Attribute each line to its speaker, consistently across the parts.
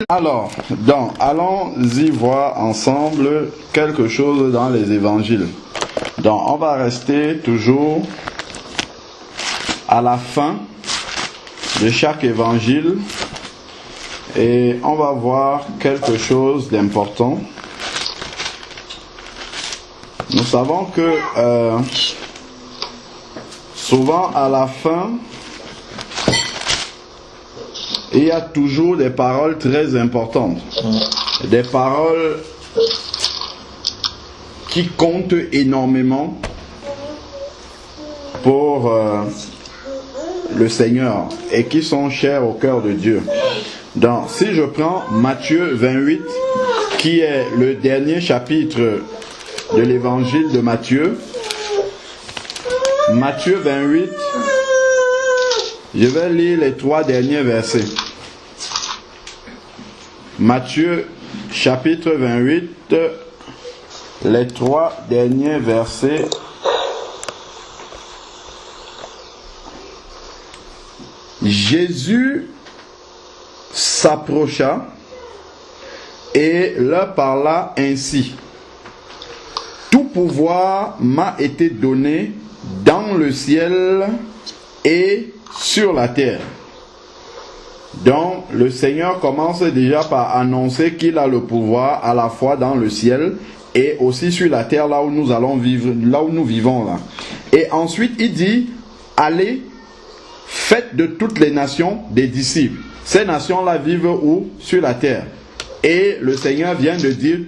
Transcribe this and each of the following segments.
Speaker 1: Alors, allons-y voir ensemble quelque chose dans les évangiles. Donc, on va rester toujours à la fin de chaque évangile et on va voir quelque chose d'important. Nous savons que souvent à la fin, il y a toujours des paroles très importantes, des paroles qui comptent énormément pour le Seigneur et qui sont chères au cœur de Dieu. Donc, si je prends Matthieu 28, qui est le dernier chapitre de l'évangile de Matthieu, Matthieu 28, je vais lire les 3 derniers versets. Matthieu chapitre 28, les 3 derniers versets. Jésus s'approcha et leur parla ainsi. Tout pouvoir m'a été donné dans le ciel et sur la terre. Donc, le Seigneur commence déjà par annoncer qu'il a le pouvoir à la fois dans le ciel et aussi sur la terre, là où nous allons vivre, là où nous vivons là. Et ensuite, il dit, allez, faites de toutes les nations des disciples. Ces nations-là vivent où? Sur la terre. Et le Seigneur vient de dire,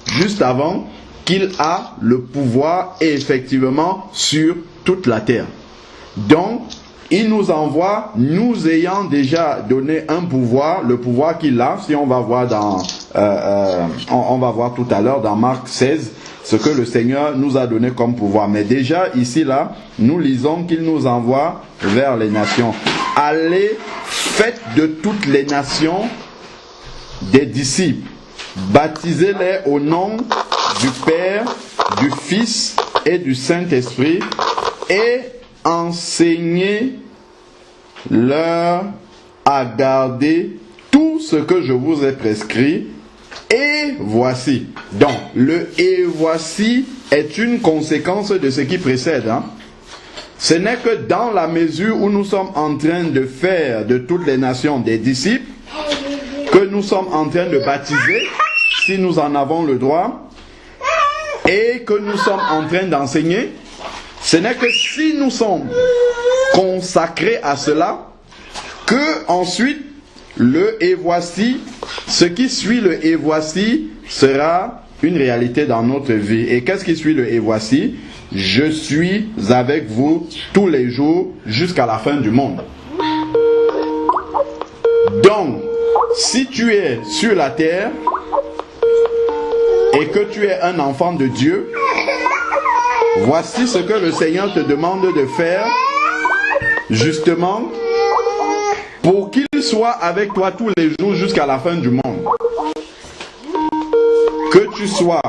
Speaker 1: juste avant, qu'il a le pouvoir et effectivement sur toute la terre. Donc, il nous envoie, nous ayant déjà donné un pouvoir, le pouvoir qu'il a, si on va voir on va voir tout à l'heure dans Marc 16, ce que le Seigneur nous a donné comme pouvoir. Mais déjà, ici, là, nous lisons qu'il nous envoie vers les nations. Allez, faites de toutes les nations des disciples. Baptisez-les au nom du Père, du Fils et du Saint-Esprit et enseignez-leur à garder tout ce que je vous ai prescrit. Et voici. Donc, le et voici est une conséquence de ce qui précède. Ce n'est que dans la mesure où nous sommes en train de faire de toutes les nations des disciples, que nous sommes en train de baptiser, si nous en avons le droit, et que nous sommes en train d'enseigner. Ce n'est que si nous sommes consacrés à cela, que ensuite le et voici, ce qui suit le et voici sera une réalité dans notre vie. Et qu'est-ce qui suit le et voici? Je suis avec vous tous les jours jusqu'à la fin du monde. Donc, si tu es sur la terre et que tu es un enfant de Dieu, voici ce que le Seigneur te demande de faire, justement, pour qu'il soit avec toi tous les jours jusqu'à la fin du monde. Que tu sois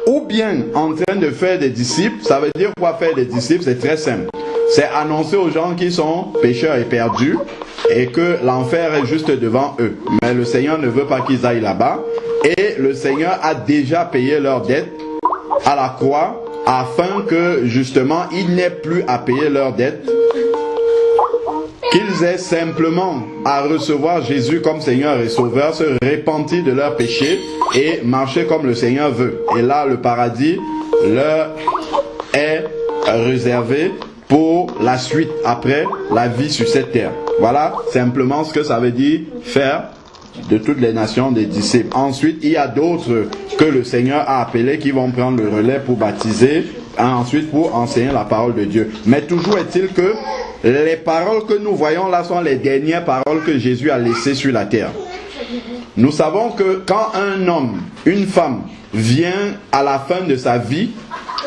Speaker 1: ou bien en train de faire des disciples, ça veut dire quoi faire des disciples? C'est très simple. C'est annoncer aux gens qui sont pécheurs et perdus et que l'enfer est juste devant eux. Mais le Seigneur ne veut pas qu'ils aillent là-bas. Et le Seigneur a déjà payé leurs dettes à la croix afin que justement ils n'aient plus à payer leurs dettes. Qu'ils aient simplement à recevoir Jésus comme Seigneur et Sauveur, se repentir de leurs péchés et marcher comme le Seigneur veut. Et là, le paradis leur est réservé pour la suite, après la vie sur cette terre. Voilà simplement ce que ça veut dire faire de toutes les nations des disciples. Ensuite, il y a d'autres que le Seigneur a appelés qui vont prendre le relais pour baptiser, ensuite pour enseigner la parole de Dieu. Mais toujours est-il que les paroles que nous voyons là sont les dernières paroles que Jésus a laissées sur la terre. Nous savons que quand un homme, une femme vient à la fin de sa vie,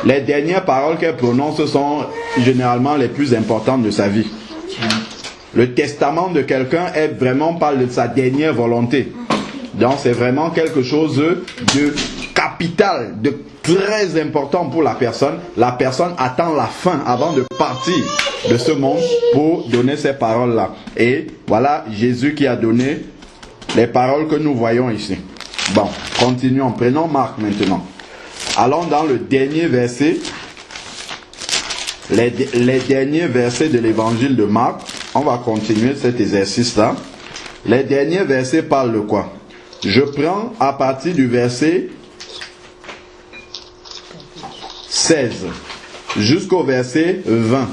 Speaker 1: les dernières paroles qu'elle prononce sont généralement les plus importantes de sa vie. Le testament de quelqu'un est vraiment parle de sa dernière volonté. Donc c'est vraiment quelque chose de capital, de très important pour la personne. La personne attend la fin avant de partir de ce monde pour donner ces paroles-là. Et voilà Jésus qui a donné les paroles que nous voyons ici. Bon, continuons. Prenons Marc maintenant. Allons dans le dernier verset. Les derniers versets de l'évangile de Marc. On va continuer cet exercice-là. Les derniers versets parlent de quoi? Je prends à partir du verset 16 jusqu'au verset 20.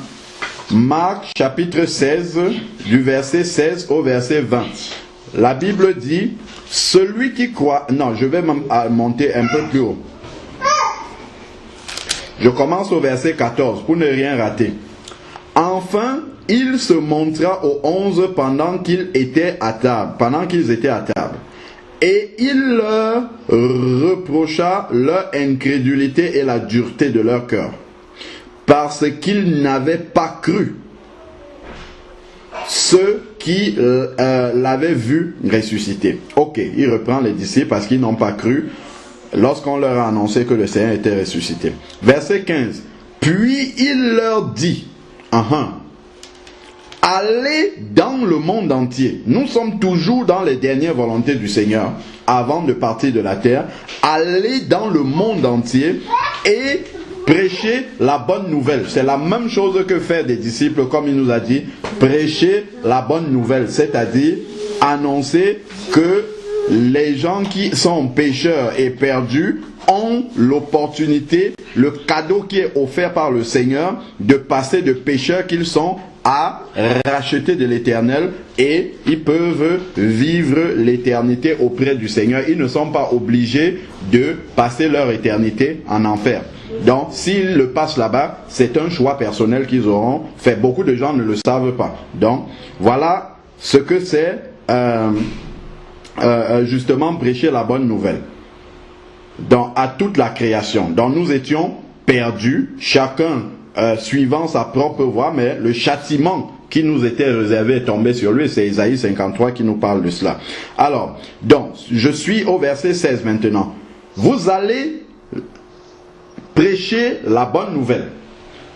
Speaker 1: Marc chapitre 16, du verset 16 au verset 20. La Bible dit, celui qui croit... Non, je vais monter un peu plus haut. Je commence au verset 14 pour ne rien rater. Enfin, il se montra aux 11 pendant qu'ils étaient à table. Et il leur reprocha leur incrédulité et la dureté de leur cœur, parce qu'ils n'avaient pas cru ceux qui l'avaient vu ressusciter. Ok, il reprend les disciples parce qu'ils n'ont pas cru lorsqu'on leur a annoncé que le Seigneur était ressuscité. Verset 15. Puis il leur dit, allez dans le monde entier. Nous sommes toujours dans les dernières volontés du Seigneur avant de partir de la terre. Allez dans le monde entier et prêchez la bonne nouvelle. C'est la même chose que faire des disciples, comme il nous a dit. Prêcher la bonne nouvelle, c'est-à-dire annoncer que les gens qui sont pécheurs et perdus ont l'opportunité, le cadeau qui est offert par le Seigneur, de passer de pécheurs qu'ils sont à racheter de l'Éternel, et ils peuvent vivre l'éternité auprès du Seigneur. Ils ne sont pas obligés de passer leur éternité en enfer. Donc, s'ils le passent là-bas, c'est un choix personnel qu'ils auront fait. Beaucoup de gens ne le savent pas. Donc, voilà ce que c'est justement prêcher la bonne nouvelle. À toute la création. Donc, nous étions perdus, chacun suivant sa propre voie, mais le châtiment qui nous était réservé est tombé sur lui. C'est Isaïe 53 qui nous parle de cela. Alors, donc, je suis au verset 16 maintenant. Vous allez prêcher la bonne nouvelle.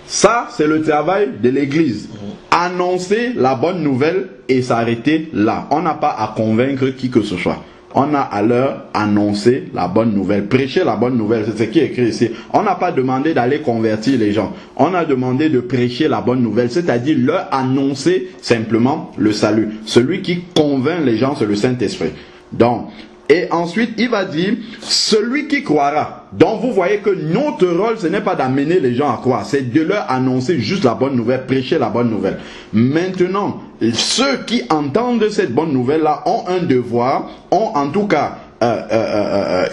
Speaker 1: Ça, c'est le travail de l'Église. Annoncer la bonne nouvelle et s'arrêter là. On n'a pas à convaincre qui que ce soit. On a à leur annoncer la bonne nouvelle. Prêcher la bonne nouvelle, c'est ce qui est écrit ici. On n'a pas demandé d'aller convertir les gens. On a demandé de prêcher la bonne nouvelle, c'est-à-dire leur annoncer simplement le salut. Celui qui convainc les gens, c'est le Saint-Esprit. Donc, et ensuite, il va dire, celui qui croira. Donc, vous voyez que notre rôle, ce n'est pas d'amener les gens à croire, c'est de leur annoncer juste la bonne nouvelle, prêcher la bonne nouvelle. Maintenant, ceux qui entendent cette bonne nouvelle-là ont un devoir, ont en tout cas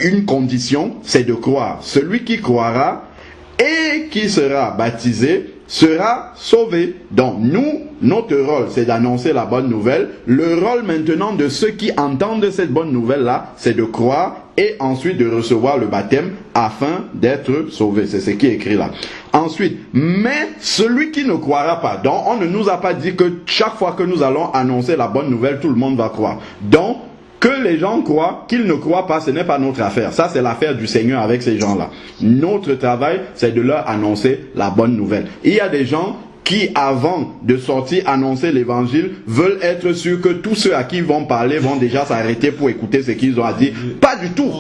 Speaker 1: une condition, c'est de croire. Celui qui croira et qui sera baptisé sera sauvé. Donc nous, notre rôle, c'est d'annoncer la bonne nouvelle. Le rôle maintenant de ceux qui entendent cette bonne nouvelle-là, c'est de croire et ensuite de recevoir le baptême afin d'être sauvé. C'est ce qui est écrit là. Ensuite, mais celui qui ne croira pas, donc on ne nous a pas dit que chaque fois que nous allons annoncer la bonne nouvelle, tout le monde va croire. Donc, que les gens croient, qu'ils ne croient pas, ce n'est pas notre affaire. Ça, c'est l'affaire du Seigneur avec ces gens-là. Notre travail, c'est de leur annoncer la bonne nouvelle. Il y a des gens qui, avant de sortir annoncer l'évangile, veulent être sûrs que tous ceux à qui ils vont parler vont déjà s'arrêter pour écouter ce qu'ils ont à dire. Pas du tout.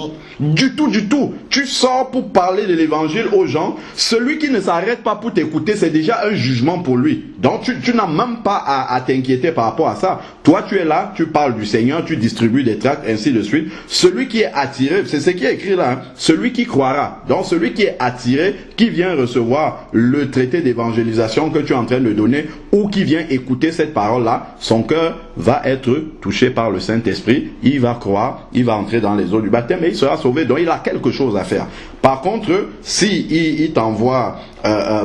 Speaker 1: Du tout. Tu sors pour parler de l'évangile aux gens. Celui qui ne s'arrête pas pour t'écouter, c'est déjà un jugement pour lui. Donc tu n'as même pas à t'inquiéter par rapport à ça. Toi, tu es là, tu parles du Seigneur, tu distribues des tracts, ainsi de suite. Celui qui est attiré, c'est ce qui est écrit là, celui qui croira. Donc celui qui est attiré, qui vient recevoir le traité d'évangélisation que tu es en train de donner, ou qui vient écouter cette parole-là, son cœur va être touché par le Saint-Esprit, il va croire, il va entrer dans les eaux du baptême et il sera sauvé. Donc il a quelque chose à faire. Par contre, si il t'envoie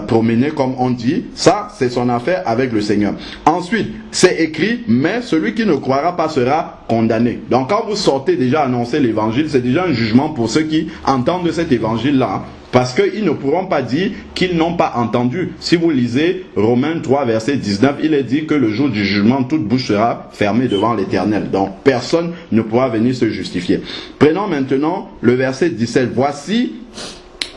Speaker 1: promener comme on dit, ça c'est son affaire avec le Seigneur. Ensuite, c'est écrit, mais celui qui ne croira pas sera condamné. Donc quand vous sortez déjà annoncer l'évangile, c'est déjà un jugement pour ceux qui entendent cet évangile-là. Parce qu'ils ne pourront pas dire qu'ils n'ont pas entendu. Si vous lisez Romains 3, verset 19, il est dit que le jour du jugement, toute bouche sera fermée devant l'Éternel. Donc personne ne pourra venir se justifier. Prenons maintenant le verset 17. Voici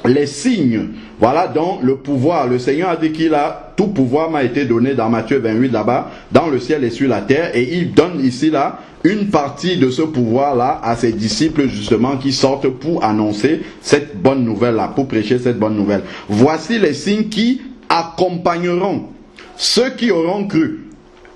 Speaker 1: les signes. Voilà donc le pouvoir. Le Seigneur a dit qu'il a tout pouvoir m'a été donné dans Matthieu 28 là-bas, dans le ciel et sur la terre. Et il donne ici là une partie de ce pouvoir-là à ses disciples justement qui sortent pour annoncer cette bonne nouvelle-là, pour prêcher cette bonne nouvelle. Voici les signes qui accompagneront ceux qui auront cru.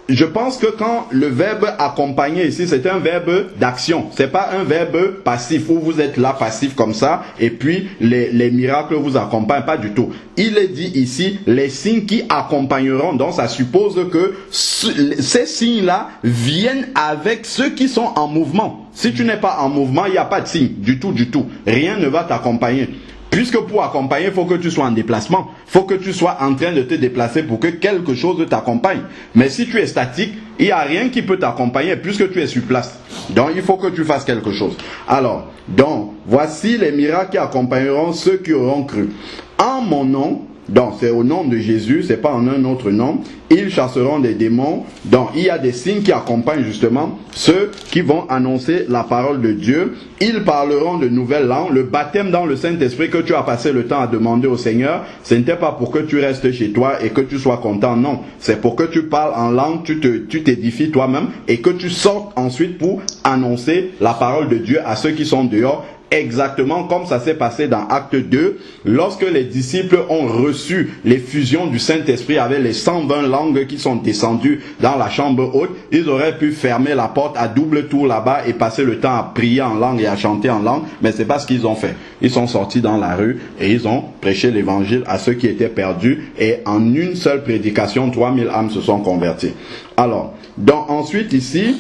Speaker 1: Je pense que quand le verbe accompagner ici, c'est un verbe d'action. C'est pas un verbe passif où vous êtes là passif comme ça et puis les miracles vous accompagnent. Pas du tout. Il est dit ici les signes qui accompagneront. Donc ça suppose que ces signes-là viennent avec ceux qui sont en mouvement. Si tu n'es pas en mouvement, il n'y a pas de signe. Du tout, du tout. Rien ne va t'accompagner. Puisque pour accompagner, il faut que tu sois en déplacement. Il faut que tu sois en train de te déplacer pour que quelque chose t'accompagne. Mais si tu es statique, il n'y a rien qui peut t'accompagner puisque tu es sur place. Donc, il faut que tu fasses quelque chose. Alors, donc, voici les miracles qui accompagneront ceux qui auront cru. En mon nom, donc c'est au nom de Jésus, c'est pas en un autre nom, ils chasseront des démons. Donc il y a des signes qui accompagnent justement ceux qui vont annoncer la parole de Dieu. Ils parleront de nouvelles langues. Le baptême dans le Saint-Esprit que tu as passé le temps à demander au Seigneur, ce n'était pas pour que tu restes chez toi et que tu sois content, non. C'est pour que tu parles en langue, tu t'édifies toi-même et que tu sortes ensuite pour annoncer la parole de Dieu à ceux qui sont dehors. Exactement comme ça s'est passé dans Acte 2, lorsque les disciples ont reçu l'effusion du Saint-Esprit avec les 120 langues qui sont descendues dans la chambre haute, ils auraient pu fermer la porte à double tour là-bas et passer le temps à prier en langue et à chanter en langue, mais c'est pas ce qu'ils ont fait. Ils sont sortis dans la rue et ils ont prêché l'évangile à ceux qui étaient perdus et en une seule prédication, 3000 âmes se sont converties. Alors, donc ensuite ici,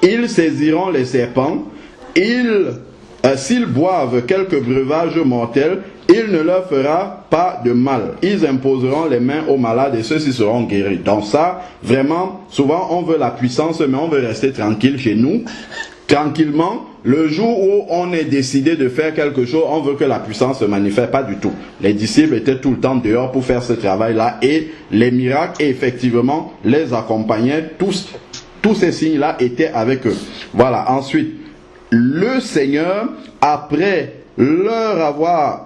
Speaker 1: ils saisiront les serpents, s'ils boivent quelques breuvages mortels, il ne leur fera pas de mal. Ils imposeront les mains aux malades et ceux-ci seront guéris. Donc ça, vraiment, souvent on veut la puissance, mais on veut rester tranquille chez nous. Tranquillement, le jour où on est décidé de faire quelque chose, on veut que la puissance se manifeste. Pas du tout. Les disciples étaient tout le temps dehors pour faire ce travail-là et les miracles, effectivement, les accompagnaient. Tous ces signes-là étaient avec eux. Voilà, ensuite, le Seigneur, après leur avoir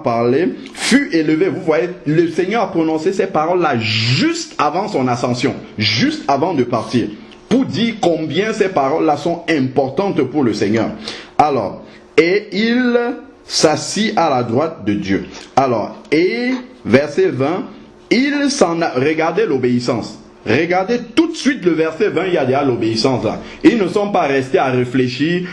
Speaker 1: parlé, fut élevé. Vous voyez, le Seigneur a prononcé ces paroles-là juste avant son ascension, juste avant de partir, pour dire combien ces paroles-là sont importantes pour le Seigneur. Alors, et il s'assit à la droite de Dieu. Alors, et verset 20, regardez l'obéissance. Regardez tout de suite le verset 20, il y a déjà l'obéissance là. Ils ne sont pas restés à réfléchir,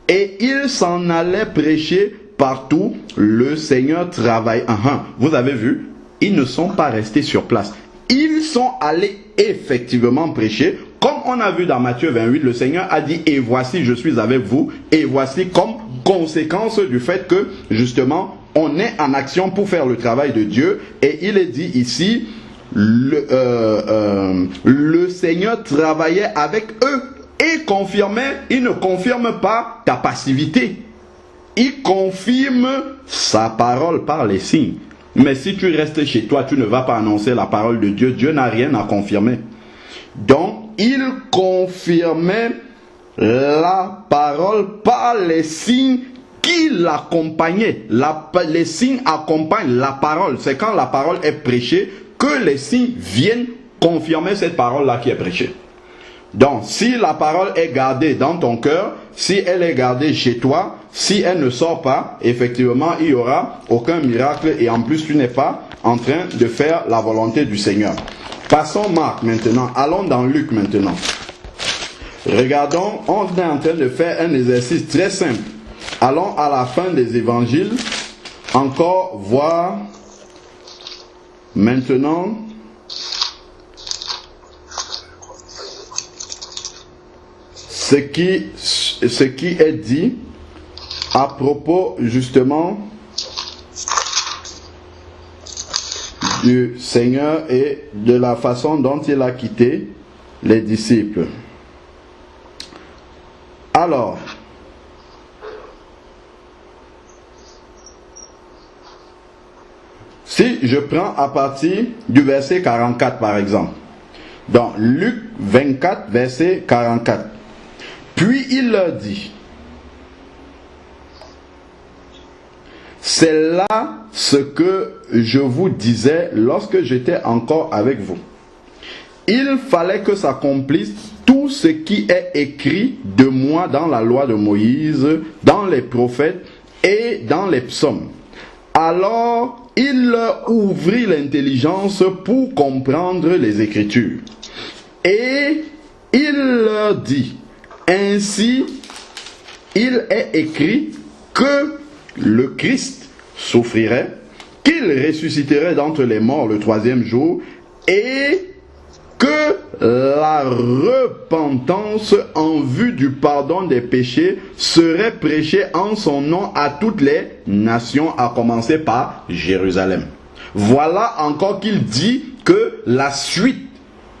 Speaker 1: et ils s'en allaient prêcher partout, le Seigneur travaille. Vous avez vu, ils ne sont pas restés sur place. Ils sont allés effectivement prêcher, comme on a vu dans Matthieu 28, le Seigneur a dit, et voici je suis avec vous, et voici comme conséquence du fait que justement, on est en action pour faire le travail de Dieu, et il est dit ici, le Seigneur travaillait avec eux et confirmait, il ne confirme pas ta passivité, il confirme sa parole par les signes. Mais si tu restes chez toi, tu ne vas pas annoncer la parole de Dieu, Dieu n'a rien à confirmer. Donc il confirmait la parole par les signes qui l'accompagnaient. Les signes accompagnent la parole. C'est quand la parole est prêchée que les signes viennent confirmer cette parole-là qui est prêchée. Donc, si la parole est gardée dans ton cœur, si elle est gardée chez toi, si elle ne sort pas, effectivement, il n'y aura aucun miracle et en plus, tu n'es pas en train de faire la volonté du Seigneur. Passons Marc maintenant. Allons dans Luc maintenant. Regardons, on est en train de faire un exercice très simple. Allons à la fin des évangiles, encore voir maintenant ce qui est dit à propos justement du Seigneur et de la façon dont il a quitté les disciples. Alors, si je prends à partir du verset 44 par exemple, dans Luc 24 verset 44, puis il leur dit, c'est là ce que je vous disais lorsque j'étais encore avec vous. il fallait que s'accomplisse tout ce qui est écrit de moi dans la loi de Moïse, dans les prophètes et dans les psaumes. Alors, il leur ouvrit l'intelligence pour comprendre les Écritures. Et il leur dit, ainsi, il est écrit que le Christ souffrirait, qu'il ressusciterait d'entre les morts le troisième jour, et que la repentance en vue du pardon des péchés serait prêchée en son nom à toutes les nations, à commencer par Jérusalem. Voilà encore qu'il dit que la suite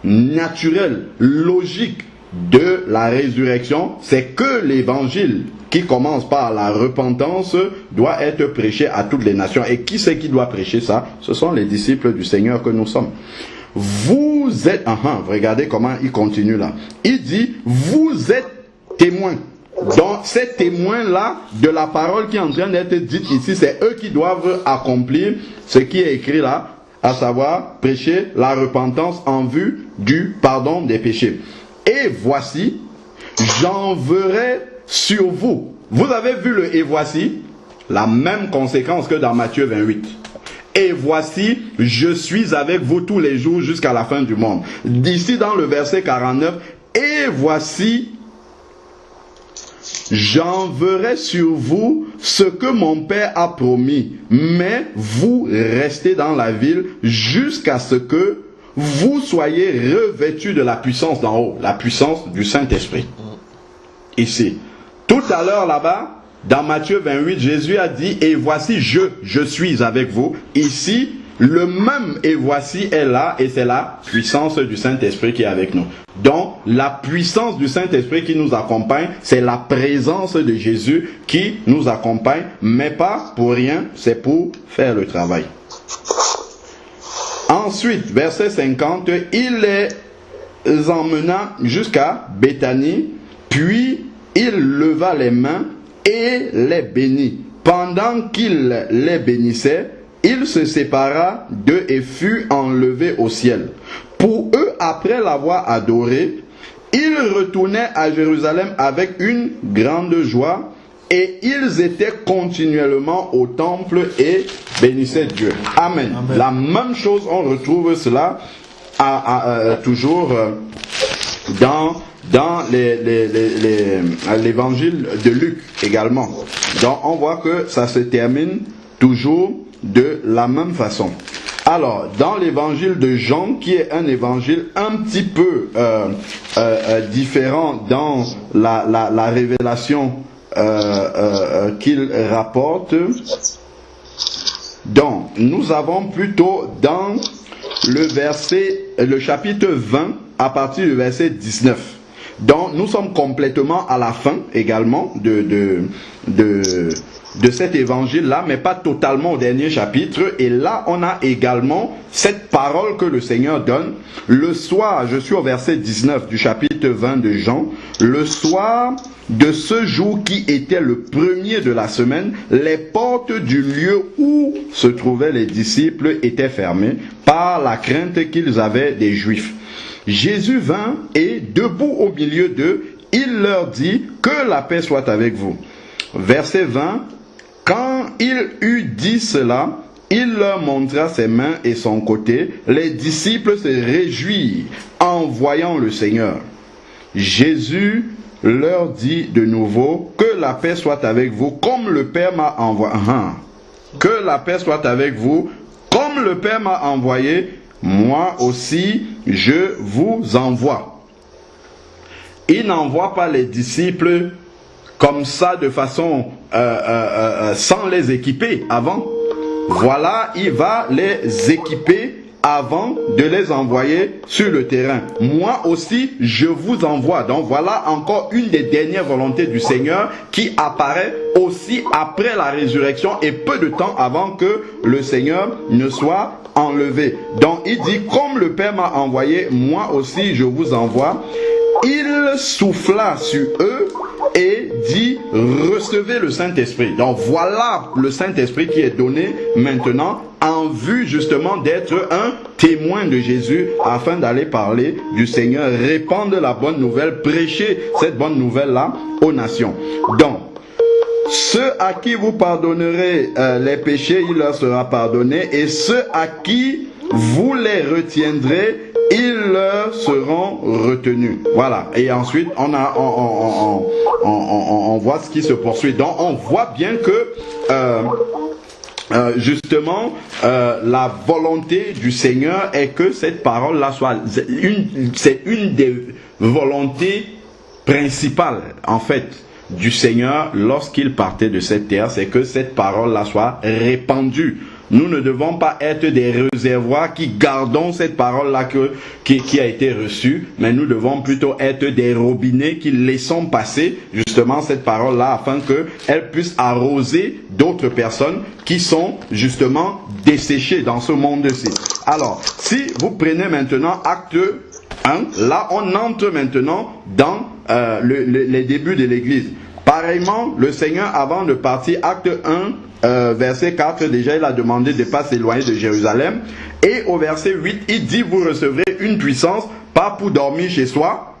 Speaker 1: naturelle, logique de la résurrection, c'est que l'évangile qui commence par la repentance doit être prêché à toutes les nations. Et qui c'est qui doit prêcher ça? Ce sont les disciples du Seigneur que nous sommes. Vous êtes, regardez comment il continue là. Il dit, vous êtes témoins. Donc ces témoins-là de la parole qui est en train d'être dite ici, c'est eux qui doivent accomplir ce qui est écrit là, à savoir prêcher la repentance en vue du pardon des péchés. Et voici, j'enverrai sur vous. Vous avez vu le et voici, la même conséquence que dans Matthieu 28. Et voici, je suis avec vous tous les jours jusqu'à la fin du monde. D'ici dans le verset 49, et voici, j'enverrai sur vous ce que mon Père a promis, mais vous restez dans la ville jusqu'à ce que vous soyez revêtus de la puissance d'en haut, la puissance du Saint-Esprit. Ici. Tout à l'heure là-bas, dans Matthieu 28, Jésus a dit, et voici, je suis avec vous. Ici, le même et voici est là, et c'est la puissance du Saint-Esprit qui est avec nous. Donc, la puissance du Saint-Esprit qui nous accompagne, c'est la présence de Jésus qui nous accompagne, mais pas pour rien, c'est pour faire le travail. Ensuite, verset 50, il les emmena jusqu'à Béthanie, puis il leva les mains et les bénit. Pendant qu'il les bénissait, il se sépara d'eux et fut enlevé au ciel. Pour eux, après l'avoir adoré, ils retournaient à Jérusalem avec une grande joie, et ils étaient continuellement au temple et bénissaient Dieu. Amen. Amen. La même chose, on retrouve cela toujours dans l'évangile de Luc également. Donc on voit que ça se termine toujours de la même façon. Alors, dans l'évangile de Jean, qui est un évangile un petit peu différent dans la révélation qu'il rapporte, donc nous avons plutôt dans le chapitre 20 à partir du verset 19. Donc nous sommes complètement à la fin également de cet évangile-là, mais pas totalement au dernier chapitre. Et là, on a également cette parole que le Seigneur donne. Le soir, je suis au verset 19 du chapitre 20 de Jean. Le soir de ce jour qui était le premier de la semaine, les portes du lieu où se trouvaient les disciples étaient fermées par la crainte qu'ils avaient des Juifs. Jésus vint et, debout au milieu d'eux, il leur dit « Que la paix soit avec vous ». Verset 20, quand il eut dit cela, il leur montra ses mains et son côté. Les disciples se réjouirent en voyant le Seigneur. Jésus leur dit de nouveau « Que la paix soit avec vous, comme le Père m'a envoyé. » Que la paix soit avec vous, comme le Père m'a envoyé, moi aussi je vous envoie. Il n'envoie pas les disciples comme ça de façon sans les équiper avant. Voilà, il va les équiper avant de les envoyer sur le terrain. Moi aussi, je vous envoie. Donc voilà encore une des dernières volontés du Seigneur qui apparaît aussi après la résurrection et peu de temps avant que le Seigneur ne soit enlevé. Donc il dit, comme le Père m'a envoyé, moi aussi je vous envoie. Il souffla sur eux et dit recevez le Saint-Esprit. Donc voilà le Saint-Esprit qui est donné maintenant en vue justement d'être un témoin de Jésus afin d'aller parler du Seigneur, répandre la bonne nouvelle, prêcher cette bonne nouvelle-là aux nations. Donc, ceux à qui vous pardonnerez les péchés, il leur sera pardonné, et ceux à qui vous les retiendrez, ils leur seront retenus. Voilà. Et ensuite, on voit ce qui se poursuit. Donc, on voit bien que justement, la volonté du Seigneur est que cette parole-là soit c'est une des volontés principales, en fait, du Seigneur lorsqu'il partait de cette terre, c'est que cette parole-là soit répandue. Nous ne devons pas être des réservoirs qui gardons cette parole-là qui a été reçue, mais nous devons plutôt être des robinets qui laissons passer justement cette parole-là afin qu'elle puisse arroser d'autres personnes qui sont justement desséchées dans ce monde-ci. Alors, si vous prenez maintenant acte 1, là on entre maintenant dans les débuts de l'Église. Pareillement, le Seigneur, avant de partir, acte 1, verset 4, déjà il a demandé de ne pas s'éloigner de Jérusalem. Et au verset 8, il dit, vous recevrez une puissance, pas pour dormir chez soi.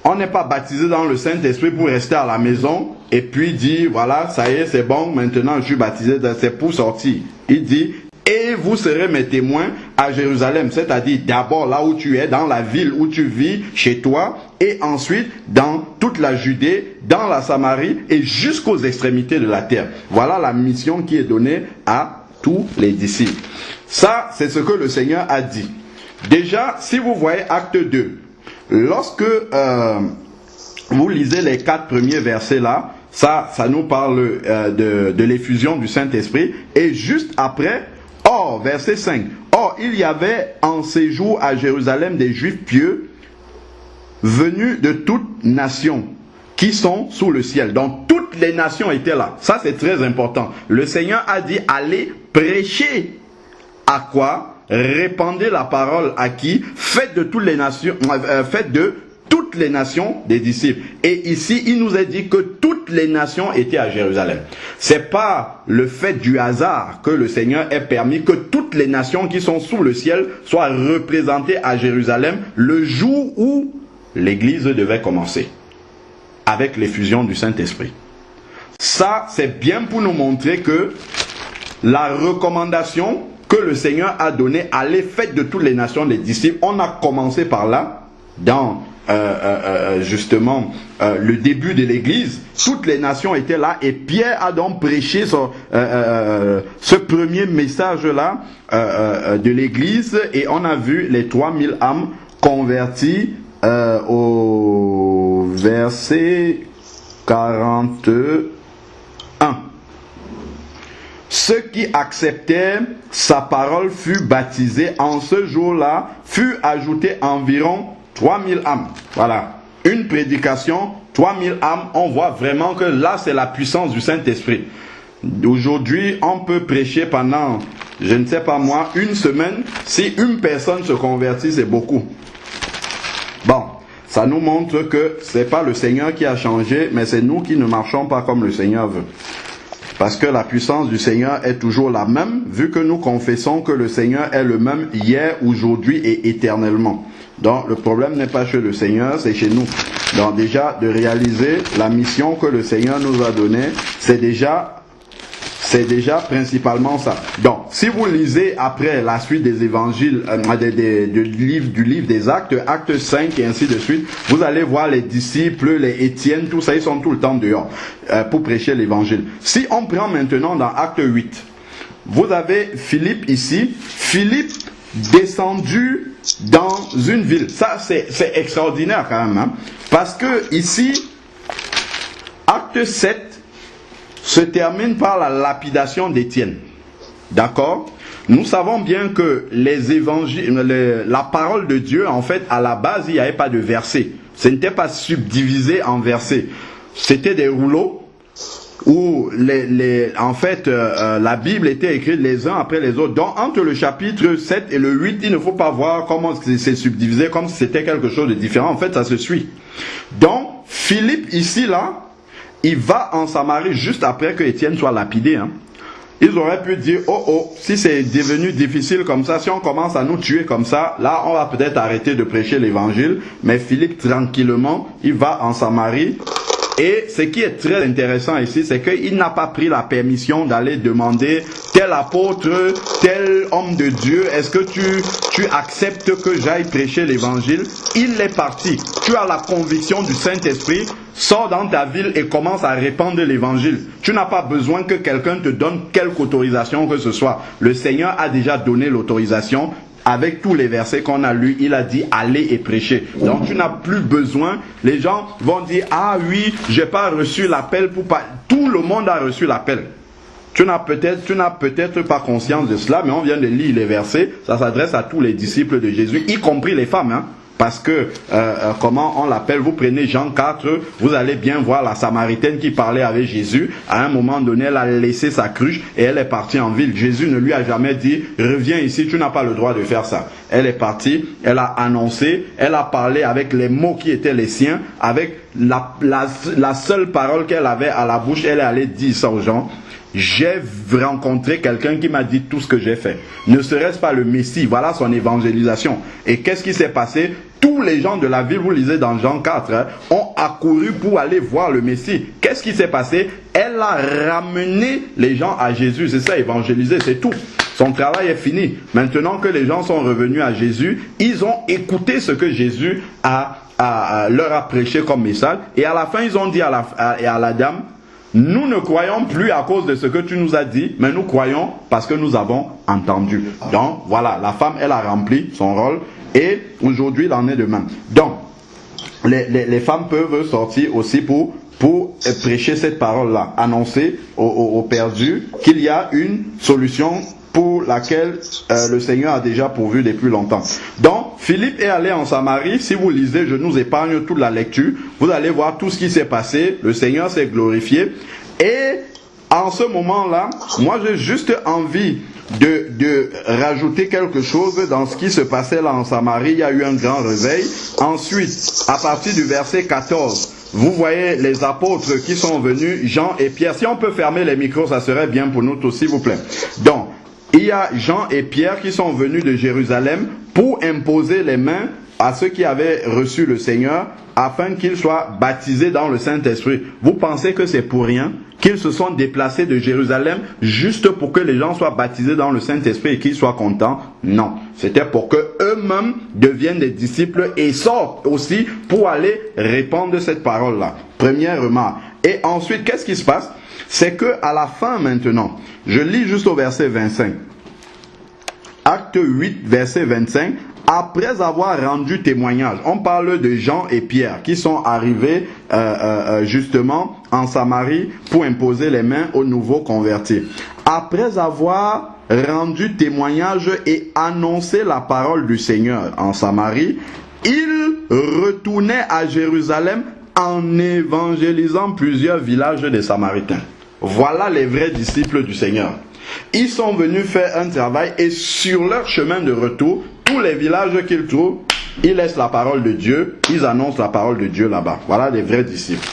Speaker 1: On n'est pas baptisé dans le Saint-Esprit pour rester à la maison et puis dire, voilà, ça y est, c'est bon, maintenant je suis baptisé, c'est pour sortir. Il dit, et vous serez mes témoins à Jérusalem, c'est-à-dire d'abord là où tu es, dans la ville où tu vis, chez toi, et ensuite dans toute la Judée, dans la Samarie et jusqu'aux extrémités de la terre. Voilà la mission qui est donnée à tous les disciples. Ça, c'est ce que le Seigneur a dit. Déjà, si vous voyez acte 2, lorsque vous lisez les 4 premiers versets là, ça nous parle de l'effusion du Saint-Esprit, et juste après, or, verset 5, or, il y avait en séjour à Jérusalem des Juifs pieux venus de toutes nations qui sont sous le ciel. Donc, toutes les nations étaient là. Ça, c'est très important. Le Seigneur a dit, allez prêcher. À quoi? Répandez la parole à qui? Faites de toutes les nations, faites de toutes les nations des disciples. Et ici, il nous a dit que toutes les nations étaient à Jérusalem. C'est pas le fait du hasard que le Seigneur ait permis que toutes les nations qui sont sous le ciel soient représentées à Jérusalem le jour où l'Église devait commencer avec l'effusion du Saint-Esprit. Ça, c'est bien pour nous montrer que la recommandation que le Seigneur a donnée, allez, faites de toutes les nations des disciples, on a commencé par là, dans justement le début de l'Église. Toutes les nations étaient là et Pierre a donc prêché ce premier message-là de l'Église, et on a vu les 3000 âmes converties au verset 41. Ceux qui acceptèrent sa parole furent baptisés. En ce jour-là, furent ajoutés environ 3000 âmes. Voilà. Une prédication, 3000 âmes. On voit vraiment que là, c'est la puissance du Saint-Esprit. Aujourd'hui, on peut prêcher pendant, je ne sais pas moi, une semaine. Si une personne se convertit, c'est beaucoup. Bon, ça nous montre que ce n'est pas le Seigneur qui a changé, mais c'est nous qui ne marchons pas comme le Seigneur veut. Parce que la puissance du Seigneur est toujours la même, vu que nous confessons que le Seigneur est le même hier, aujourd'hui et éternellement. Donc le problème n'est pas chez le Seigneur, c'est chez nous. Donc déjà, de réaliser la mission que le Seigneur nous a donnée, c'est déjà principalement ça. Donc, si vous lisez après la suite des évangiles, du livre des actes, acte 5 et ainsi de suite, vous allez voir les disciples, les Étienne, tout ça, ils sont tout le temps dehors pour prêcher l'évangile. Si on prend maintenant dans acte 8, vous avez Philippe ici, Philippe descendu dans une ville. Ça, c'est extraordinaire quand même, hein? Parce que ici, acte 7, se termine par la lapidation d'Étienne. D'accord? Nous savons bien que les évangiles, la parole de Dieu, en fait, à la base, il n'y avait pas de versets. Ce n'était pas subdivisé en versets. C'était des rouleaux où, en fait, la Bible était écrite les uns après les autres. Donc, entre le chapitre 7 et le 8, il ne faut pas voir comment c'est subdivisé, comme si c'était quelque chose de différent. En fait, ça se suit. Donc, Philippe, ici, là, il va en Samarie juste après que Étienne soit lapidé. Hein. Ils auraient pu dire, oh, si c'est devenu difficile comme ça, si on commence à nous tuer comme ça, là, on va peut-être arrêter de prêcher l'évangile. Mais Philippe, tranquillement, il va en Samarie. Et ce qui est très intéressant ici, c'est qu'il n'a pas pris la permission d'aller demander tel apôtre, tel homme de Dieu, est-ce que tu acceptes que j'aille prêcher l'évangile? Il est parti. Tu as la conviction du Saint-Esprit, sors dans ta ville et commence à répandre l'évangile. Tu n'as pas besoin que quelqu'un te donne quelque autorisation que ce soit. Le Seigneur a déjà donné l'autorisation. Avec tous les versets qu'on a lus, il a dit allez et prêcher. Donc tu n'as plus besoin. Les gens vont dire ah oui, j'ai pas reçu l'appel pour pas. Tout le monde a reçu l'appel. Tu n'as peut-être pas conscience de cela, mais on vient de lire les versets. Ça s'adresse à tous les disciples de Jésus, y compris les femmes. Hein. Parce que, comment on l'appelle, vous prenez Jean 4, vous allez bien voir la Samaritaine qui parlait avec Jésus. À un moment donné, elle a laissé sa cruche et elle est partie en ville. Jésus ne lui a jamais dit, reviens ici, tu n'as pas le droit de faire ça. Elle est partie, elle a annoncé, elle a parlé avec les mots qui étaient les siens, avec la seule parole qu'elle avait à la bouche, elle est allée dire ça aux gens. J'ai rencontré quelqu'un qui m'a dit tout ce que j'ai fait. Ne serait-ce pas le Messie? Voilà son évangélisation. Et qu'est-ce qui s'est passé? Tous les gens de la ville, vous lisez dans Jean 4, ont accouru pour aller voir le Messie. Qu'est-ce qui s'est passé? Elle a ramené les gens à Jésus. C'est ça, évangéliser, c'est tout. Son travail est fini. Maintenant que les gens sont revenus à Jésus, ils ont écouté ce que Jésus leur a prêché comme message. Et à la fin, ils ont dit à la dame, nous ne croyons plus à cause de ce que tu nous as dit, mais nous croyons parce que nous avons entendu. Donc, voilà, la femme, elle a rempli son rôle et aujourd'hui, il en est de même. Donc, les femmes peuvent sortir aussi pour prêcher cette parole-là, annoncer aux perdus qu'il y a une solution pour laquelle le Seigneur a déjà pourvu depuis longtemps. Donc, Philippe est allé en Samarie. Si vous lisez, je nous épargne toute la lecture. Vous allez voir tout ce qui s'est passé. Le Seigneur s'est glorifié. Et en ce moment-là, moi j'ai juste envie de rajouter quelque chose dans ce qui se passait là en Samarie. Il y a eu un grand réveil. Ensuite, à partir du verset 14, vous voyez les apôtres qui sont venus, Jean et Pierre. Si on peut fermer les micros, ça serait bien pour nous tous, s'il vous plaît. Donc, il y a Jean et Pierre qui sont venus de Jérusalem pour imposer les mains à ceux qui avaient reçu le Seigneur afin qu'ils soient baptisés dans le Saint-Esprit. Vous pensez que c'est pour rien qu'ils se sont déplacés de Jérusalem juste pour que les gens soient baptisés dans le Saint-Esprit et qu'ils soient contents? Non. C'était pour que eux-mêmes deviennent des disciples et sortent aussi pour aller répandre cette parole-là. Première remarque. Et ensuite, qu'est-ce qui se passe? C'est que à la fin maintenant, je lis juste au verset 25. Acte 8, verset 25. Après avoir rendu témoignage, on parle de Jean et Pierre qui sont arrivés justement en Samarie pour imposer les mains aux nouveaux convertis. Après avoir rendu témoignage et annoncé la parole du Seigneur en Samarie, ils retournaient à Jérusalem en évangélisant plusieurs villages des Samaritains. Voilà les vrais disciples du Seigneur. Ils sont venus faire un travail et sur leur chemin de retour, tous les villages qu'ils trouvent, ils laissent la parole de Dieu, ils annoncent la parole de Dieu là-bas. Voilà les vrais disciples.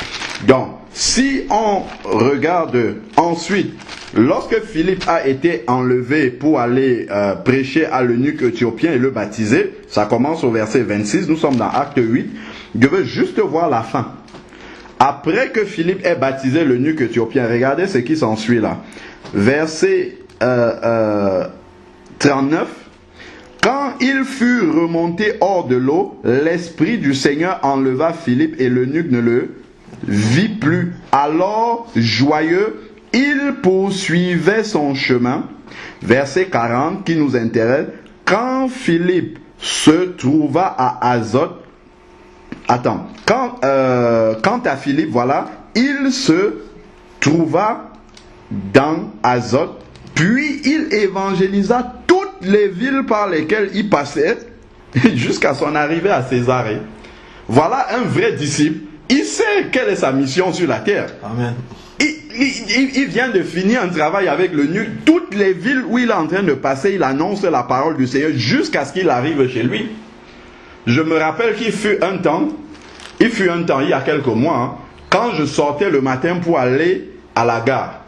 Speaker 1: Donc, si on regarde ensuite, lorsque Philippe a été enlevé pour aller prêcher à l'eunuque éthiopien et le baptiser, ça commence au verset 26, nous sommes dans Acte 8, je veux juste voir la fin. Après que Philippe ait baptisé l'eunuque éthiopien, regardez ce qui s'ensuit là. Verset 39. Quand il fut remonté hors de l'eau, l'Esprit du Seigneur enleva Philippe et l'eunuque ne le vit plus. Alors, joyeux, il poursuivait son chemin. Verset 40 qui nous intéresse. Quand Philippe se trouva à Azote, quant à Philippe, voilà, il se trouva dans Azote, puis il évangélisa toutes les villes par lesquelles il passait jusqu'à son arrivée à Césarée. Voilà un vrai disciple. Il sait quelle est sa mission sur la terre.
Speaker 2: Amen.
Speaker 1: Il vient de finir un travail avec l'eunuque. Toutes les villes où il est en train de passer, il annonce la parole du Seigneur jusqu'à ce qu'il arrive chez lui. Je me rappelle qu'il fut un temps, Il fut un temps, il y a quelques mois, hein, quand je sortais le matin pour aller à la gare,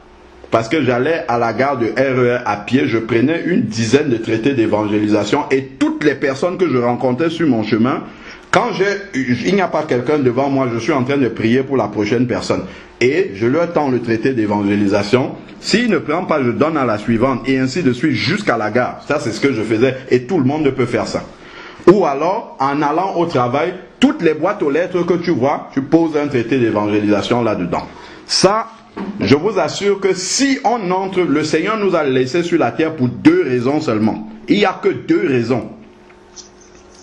Speaker 1: parce que j'allais à la gare de RER à pied, je prenais une dizaine de traités d'évangélisation et toutes les personnes que je rencontrais sur mon chemin, quand il n'y a pas quelqu'un devant moi, je suis en train de prier pour la prochaine personne et je leur tends le traité d'évangélisation. S'il ne prend pas, je donne à la suivante et ainsi de suite jusqu'à la gare. Ça, c'est ce que je faisais et tout le monde peut faire ça. Ou alors, en allant au travail, toutes les boîtes aux lettres que tu vois, tu poses un traité d'évangélisation là-dedans. Ça, je vous assure que si on entre, le Seigneur nous a laissés sur la terre pour 2 raisons seulement. Il n'y a que 2 raisons.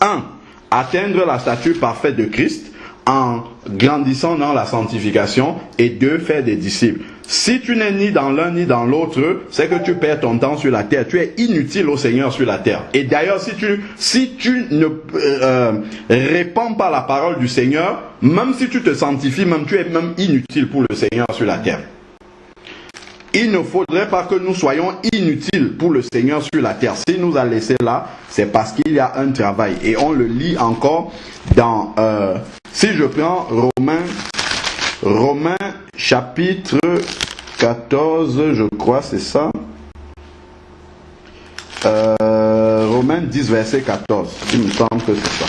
Speaker 1: 1, atteindre la stature parfaite de Christ en grandissant dans la sanctification. Et 2, faire des disciples. Si tu n'es ni dans l'un ni dans l'autre, c'est que tu perds ton temps sur la terre. Tu es inutile au Seigneur sur la terre. Et d'ailleurs, si tu ne répands pas la parole du Seigneur, même si tu te sanctifies, même tu es même inutile pour le Seigneur sur la terre. Il ne faudrait pas que nous soyons inutiles pour le Seigneur sur la terre. S'il nous a laissés là, c'est parce qu'il y a un travail. Et on le lit encore dans... si je prends Romains chapitre 14, je crois, c'est ça. Romains 10, verset 14. Il me semble que c'est ça.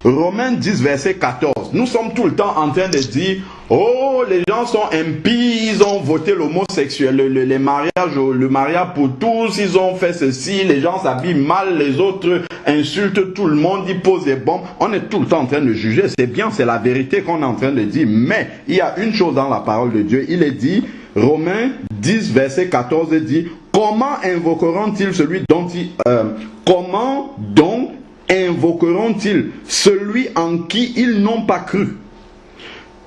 Speaker 1: Romains 10, verset 14. Nous sommes tout le temps en train de dire, oh, les gens sont impies, ils ont voté l'homosexuel, le mariage pour tous, ils ont fait ceci, les gens s'habillent mal, les autres insultent tout le monde, ils posent des bombes. On est tout le temps en train de juger, c'est bien, c'est la vérité qu'on est en train de dire. Mais il y a une chose dans la parole de Dieu, il est dit, Romains 10, verset 14, il dit, comment invoqueront-ils celui dont comment donc invoqueront-ils celui en qui ils n'ont pas cru?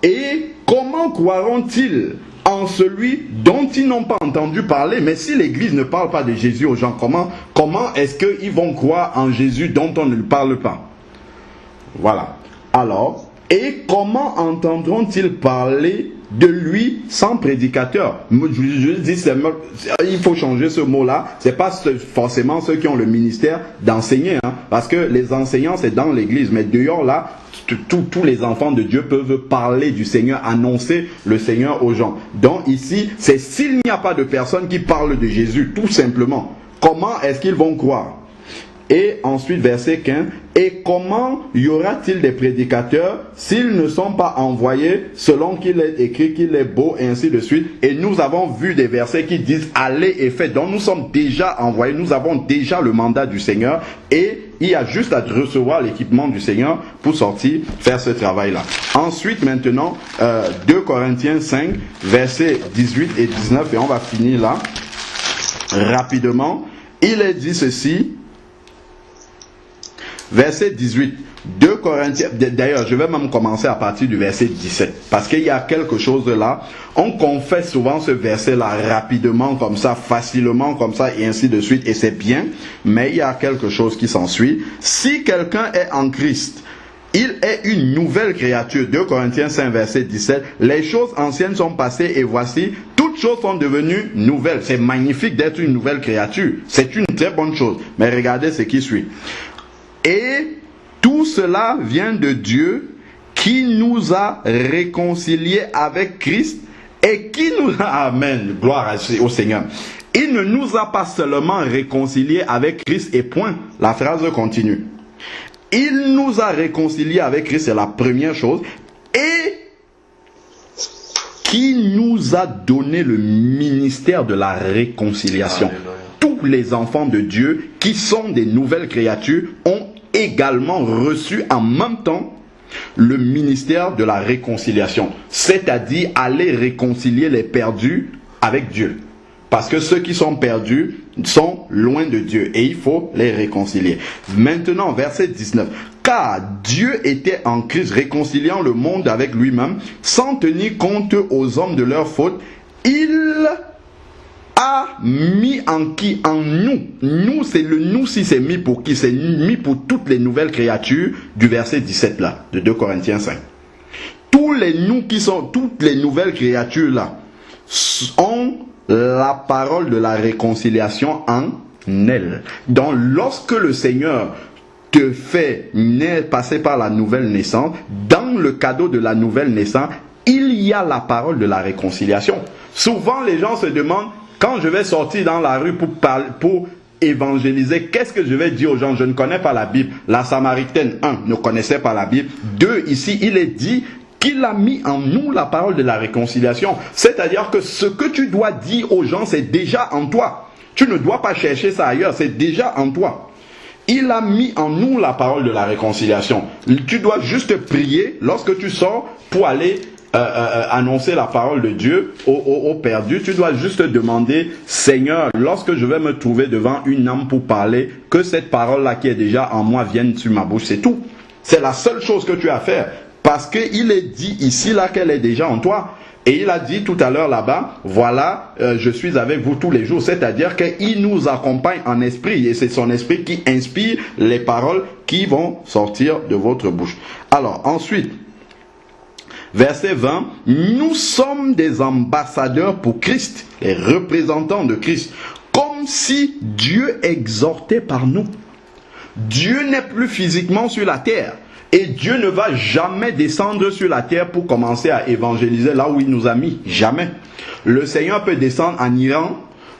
Speaker 1: Et comment croiront-ils en celui dont ils n'ont pas entendu parler? Mais si l'Église ne parle pas de Jésus aux gens, comment est-ce qu'ils vont croire en Jésus dont on ne parle pas? Voilà. Alors, et comment entendront-ils parler de lui sans prédicateur? Je dis, il faut changer ce mot-là. C'est pas forcément ceux qui ont le ministère d'enseigner, hein, parce que les enseignants c'est dans l'église, mais dehors là, tous les enfants de Dieu peuvent parler du Seigneur, annoncer le Seigneur aux gens. Donc ici, c'est s'il n'y a pas de personnes qui parlent de Jésus, tout simplement, comment est-ce qu'ils vont croire? Et ensuite, verset 15, et comment y aura-t-il des prédicateurs s'ils ne sont pas envoyés selon qu'il est écrit qu'il est beau, et ainsi de suite. Et nous avons vu des versets qui disent allez et faites. Donc nous sommes déjà envoyés, nous avons déjà le mandat du Seigneur et il y a juste à recevoir l'équipement du Seigneur pour sortir, faire ce travail-là. Ensuite, maintenant, 2 Corinthiens 5, versets 18 et 19, et on va finir là, rapidement. Il est dit ceci, verset 18, 2 Corinthiens, d'ailleurs je vais même commencer à partir du verset 17, parce qu'il y a quelque chose là, on confesse souvent ce verset là rapidement comme ça, facilement comme ça et ainsi de suite, et c'est bien, mais il y a quelque chose qui s'ensuit. Si quelqu'un est en Christ, il est une nouvelle créature. 2 Corinthiens 5 verset 17, les choses anciennes sont passées et voici, toutes choses sont devenues nouvelles. C'est magnifique d'être une nouvelle créature, c'est une très bonne chose, mais regardez ce qui suit. Et tout cela vient de Dieu qui nous a réconciliés avec Christ et qui nous a... Amen, gloire au Seigneur. Il ne nous a pas seulement réconciliés avec Christ et point. La phrase continue. Il nous a réconciliés avec Christ, c'est la première chose. Et qui nous a donné le ministère de la réconciliation. Tous les enfants de Dieu qui sont des nouvelles créatures ont également reçu en même temps le ministère de la réconciliation, c'est-à-dire aller réconcilier les perdus avec Dieu, parce que ceux qui sont perdus sont loin de Dieu et il faut les réconcilier. Maintenant, verset 19, car Dieu était en Christ réconciliant le monde avec lui-même sans tenir compte aux hommes de leurs fautes. Il a mis en qui? En nous. Nous, c'est le nous si c'est mis pour qui? C'est mis pour toutes les nouvelles créatures du verset 17 là, de 2 Corinthiens 5. Tous les nous qui sont, toutes les nouvelles créatures là, ont la parole de la réconciliation en elles. Donc lorsque le Seigneur te fait passer par la nouvelle naissance, dans le cadeau de la nouvelle naissance, il y a la parole de la réconciliation. Souvent, les gens se demandent, quand je vais sortir dans la rue pour évangéliser, qu'est-ce que je vais dire aux gens? Je ne connais pas la Bible. La Samaritaine, 1, ne connaissait pas la Bible. 2, ici, il est dit qu'il a mis en nous la parole de la réconciliation. C'est-à-dire que ce que tu dois dire aux gens, c'est déjà en toi. Tu ne dois pas chercher ça ailleurs, c'est déjà en toi. Il a mis en nous la parole de la réconciliation. Tu dois juste prier lorsque tu sors pour aller annoncer la parole de Dieu aux perdus. Tu dois juste demander, Seigneur, lorsque je vais me trouver devant une âme pour parler, que cette parole-là qui est déjà en moi vienne sur ma bouche. C'est tout. C'est la seule chose que tu as à faire. Parce qu'il est dit ici là qu'elle est déjà en toi. Et il a dit tout à l'heure là-bas, voilà, je suis avec vous tous les jours. C'est-à-dire qu'il nous accompagne en esprit. Et c'est son esprit qui inspire les paroles qui vont sortir de votre bouche. Alors, ensuite, verset 20, nous sommes des ambassadeurs pour Christ, les représentants de Christ, comme si Dieu exhortait par nous. Dieu n'est plus physiquement sur la terre. Et Dieu ne va jamais descendre sur la terre pour commencer à évangéliser là où il nous a mis. Jamais. Le Seigneur peut descendre en Iran,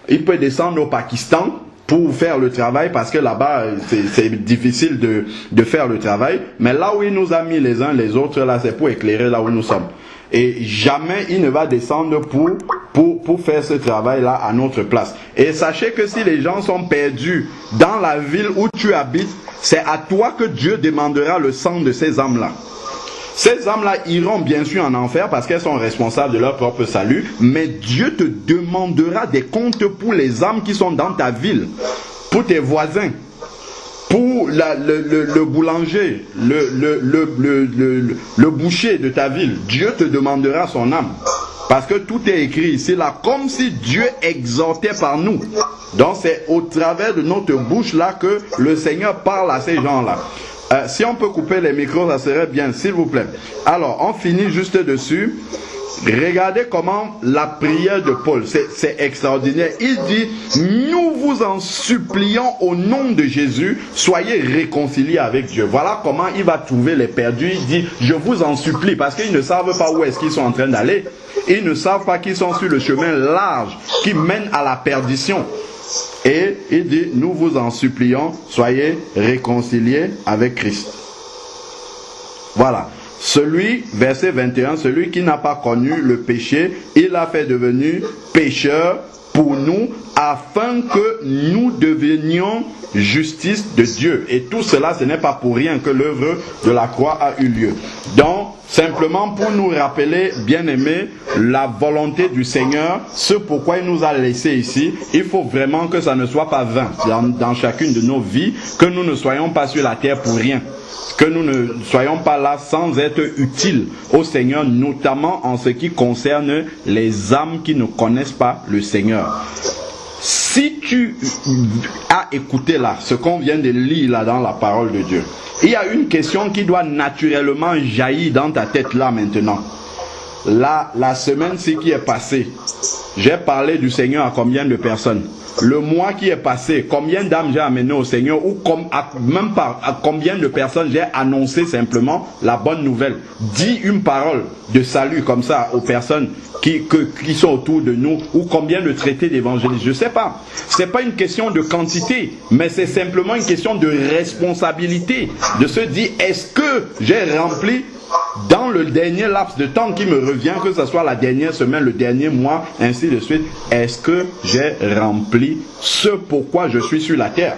Speaker 1: il peut descendre au Pakistan pour faire le travail, parce que là-bas, c'est difficile de faire le travail. Mais là où il nous a mis les uns les autres, là, c'est pour éclairer là où nous sommes. Et jamais il ne va descendre pour faire ce travail-là à notre place. Et sachez que si les gens sont perdus dans la ville où tu habites, c'est à toi que Dieu demandera le sang de ces âmes-là. Ces âmes-là iront bien sûr en enfer parce qu'elles sont responsables de leur propre salut, mais Dieu te demandera des comptes pour les âmes qui sont dans ta ville, pour tes voisins, pour le boulanger, le boucher de ta ville. Dieu te demandera son âme. Parce que tout est écrit ici là, comme si Dieu exhortait par nous. Donc c'est au travers de notre bouche là que le Seigneur parle à ces gens-là. Si on peut couper les micros, ça serait bien, s'il vous plaît. Alors, on finit juste dessus. Regardez comment la prière de Paul, c'est extraordinaire. Il dit, nous vous en supplions au nom de Jésus, soyez réconciliés avec Dieu. Voilà comment il va trouver les perdus. Il dit, je vous en supplie, parce qu'ils ne savent pas où est-ce qu'ils sont en train d'aller. Ils ne savent pas qu'ils sont sur le chemin large qui mène à la perdition. Et il dit, nous vous en supplions, soyez réconciliés avec Christ. Voilà. Verset 21, celui qui n'a pas connu le péché, il l'a fait devenir pécheur pour nous, afin que nous devenions justice de Dieu. Et tout cela, ce n'est pas pour rien que l'œuvre de la croix a eu lieu. Donc, simplement pour nous rappeler, bien-aimés, la volonté du Seigneur, ce pourquoi il nous a laissés ici, il faut vraiment que ça ne soit pas vain dans chacune de nos vies, que nous ne soyons pas sur la terre pour rien. Que nous ne soyons pas là sans être utiles au Seigneur, notamment en ce qui concerne les âmes qui ne connaissent pas le Seigneur. Si tu as écouté là, ce qu'on vient de lire là dans la parole de Dieu, il y a une question qui doit naturellement jaillir dans ta tête là maintenant. Là, la semaine-ci qui est passée, j'ai parlé du Seigneur à combien de personnes? Le mois qui est passé, combien d'âmes j'ai amené au Seigneur, ou même pas à combien de personnes j'ai annoncé simplement la bonne nouvelle. Dis une parole de salut comme ça aux personnes qui sont autour de nous, ou combien de traités d'évangélisme, je ne sais pas. Ce n'est pas une question de quantité, mais c'est simplement une question de responsabilité, de se dire, est-ce que j'ai rempli dans le dernier laps de temps qui me revient, que ce soit la dernière semaine, le dernier mois, ainsi de suite, est-ce que j'ai rempli ce pourquoi je suis sur la terre?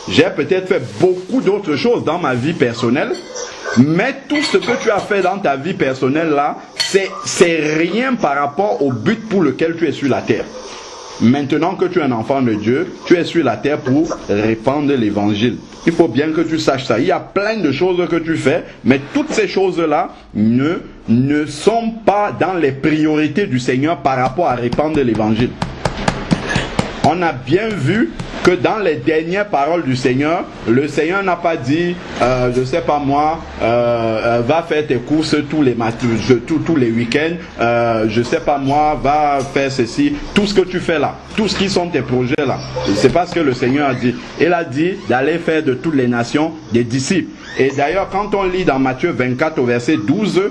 Speaker 1: J'ai peut-être fait beaucoup d'autres choses dans ma vie personnelle, mais tout ce que tu as fait dans ta vie personnelle là, c'est rien par rapport au but pour lequel tu es sur la terre. Maintenant que tu es un enfant de Dieu, tu es sur la terre pour répandre l'évangile. Il faut bien que tu saches ça. Il y a plein de choses que tu fais, mais toutes ces choses-là ne sont pas dans les priorités du Seigneur par rapport à répandre l'évangile. on a bien vu que dans les dernières paroles du Seigneur, le Seigneur n'a pas dit, je sais pas moi, va faire tes courses tous les matins, tous les week-ends, je sais pas moi, va faire ceci, tout ce que tu fais là, tout ce qui sont tes projets là. C'est pas ce que le Seigneur a dit. Il a dit d'aller faire de toutes les nations des disciples. Et d'ailleurs, quand on lit dans Matthieu 24 au verset 12,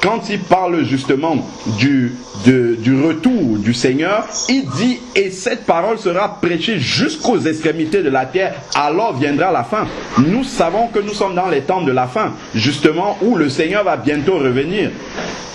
Speaker 1: quand il parle justement du retour du Seigneur, il dit, et cette parole sera prêchée jusqu'aux extrémités de la terre, alors viendra la fin. Nous savons que nous sommes dans les temps de la fin, justement où le Seigneur va bientôt revenir.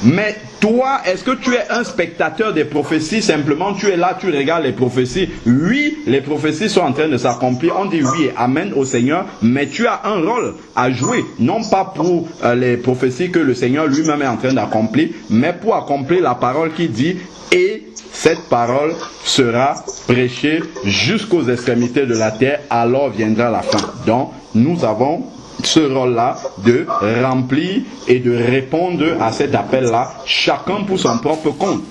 Speaker 1: Mais toi, est-ce que tu es un spectateur des prophéties? Simplement, tu es là, tu regardes les prophéties. Oui, les prophéties sont en train de s'accomplir. On dit oui et amen au Seigneur, mais tu as un rôle à jouer. Non pas pour les prophéties que le Seigneur lui-même est en train d'accomplir, mais pour accomplir la parole qui dit « Et cette parole sera prêchée jusqu'aux extrémités de la terre, alors viendra la fin. » Donc, nous avons ce rôle-là de remplir et de répondre à cet appel-là, chacun pour son propre compte.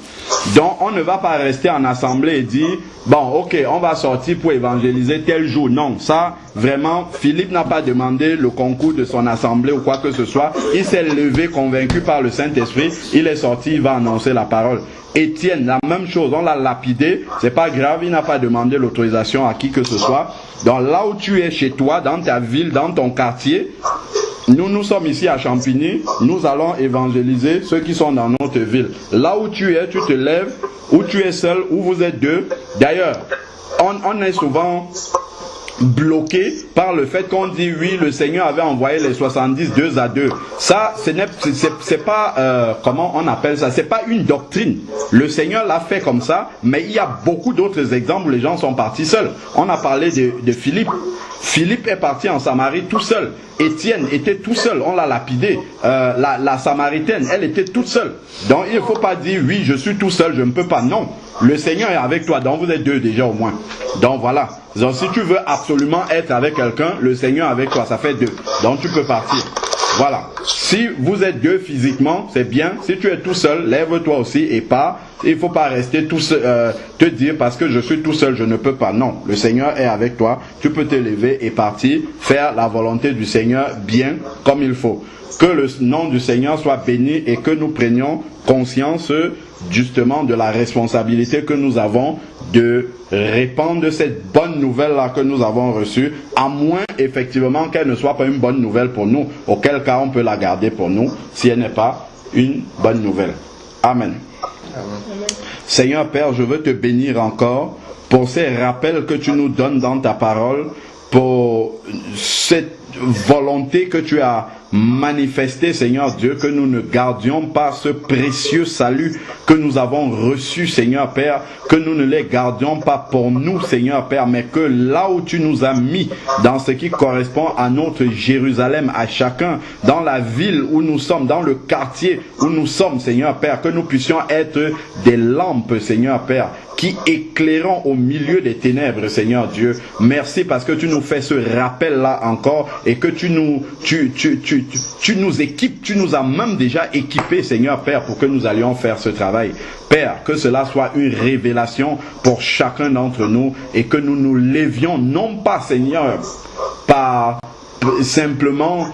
Speaker 1: Donc, on ne va pas rester en assemblée et dire, bon, ok, on va sortir pour évangéliser tel jour. Non, ça, vraiment, Philippe n'a pas demandé le concours de son assemblée ou quoi que ce soit. Il s'est levé convaincu par le Saint-Esprit. Il est sorti, il va annoncer la parole. Étienne, la même chose, on l'a lapidé, c'est pas grave, il n'a pas demandé l'autorisation à qui que ce soit. Donc là où tu es chez toi, dans ta ville, dans ton quartier, nous sommes ici à Champigny, nous allons évangéliser ceux qui sont dans notre ville. Là où tu es, tu te lèves, où tu es seul, où vous êtes deux. D'ailleurs, on est souvent bloqué par le fait qu'on dit oui, le Seigneur avait envoyé les 70 2 à 2. Ça, c'est pas comment on appelle ça, c'est pas une doctrine. Le Seigneur l'a fait comme ça, mais il y a beaucoup d'autres exemples où les gens sont partis seuls. On a parlé de Philippe. Philippe est parti en Samarie tout seul. Étienne était tout seul, on l'a lapidé. La Samaritaine, elle était toute seule. Donc il ne faut pas dire oui, je suis tout seul, je ne peux pas. Non, le Seigneur est avec toi, donc vous êtes deux déjà au moins. Donc voilà. Donc si tu veux absolument être avec quelqu'un, le Seigneur est avec toi, ça fait deux. Donc tu peux partir. Voilà. Si vous êtes deux physiquement, c'est bien. Si tu es tout seul, lève-toi aussi et pars. Il ne faut pas rester tout seul, te dire parce que je suis tout seul, je ne peux pas. Non, le Seigneur est avec toi. Tu peux te lever et partir, faire la volonté du Seigneur bien comme il faut. Que le nom du Seigneur soit béni et que nous prenions conscience justement de la responsabilité que nous avons de répandre cette bonne nouvelle-là que nous avons reçue, à moins effectivement qu'elle ne soit pas une bonne nouvelle pour nous, auquel cas on peut la garder pour nous, si elle n'est pas une bonne nouvelle. Amen. Amen. Seigneur Père, je veux te bénir encore pour ces rappels que tu nous donnes dans ta parole, pour cette volonté que tu as manifestée, Seigneur Dieu, que nous ne gardions pas ce précieux salut que nous avons reçu, Seigneur Père, que nous ne les gardions pas pour nous, Seigneur Père, mais que là où tu nous as mis, dans ce qui correspond à notre Jérusalem, à chacun, dans la ville où nous sommes, dans le quartier où nous sommes, Seigneur Père, que nous puissions être des lampes, Seigneur Père, qui éclairons au milieu des ténèbres, Seigneur Dieu. Merci parce que tu nous fais ce rappel-là encore et que tu nous équipes, tu nous as même déjà équipés, Seigneur Père, pour que nous allions faire ce travail. Père, que cela soit une révélation pour chacun d'entre nous et que nous nous lévions, non pas, Seigneur, par simplement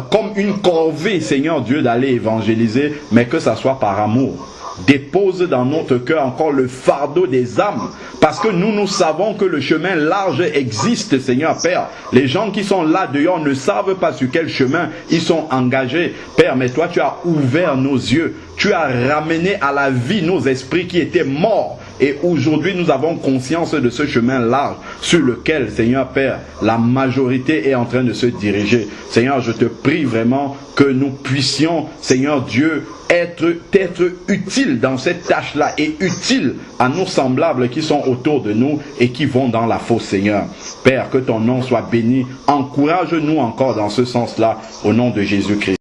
Speaker 1: comme une corvée, Seigneur Dieu, d'aller évangéliser, mais que ça soit par amour. Dépose dans notre cœur encore le fardeau des âmes, parce que nous savons que le chemin large existe, Seigneur Père. Les gens qui sont là dehors ne savent pas sur quel chemin ils sont engagés, Père, mais toi tu as ouvert nos yeux, tu as ramené à la vie nos esprits qui étaient morts. Et aujourd'hui, nous avons conscience de ce chemin large sur lequel, Seigneur Père, la majorité est en train de se diriger. Seigneur, je te prie vraiment que nous puissions, Seigneur Dieu, être utiles dans cette tâche-là et utiles à nos semblables qui sont autour de nous et qui vont dans la fosse, Seigneur. Père, que ton nom soit béni. Encourage-nous encore dans ce sens-là, au nom de Jésus-Christ.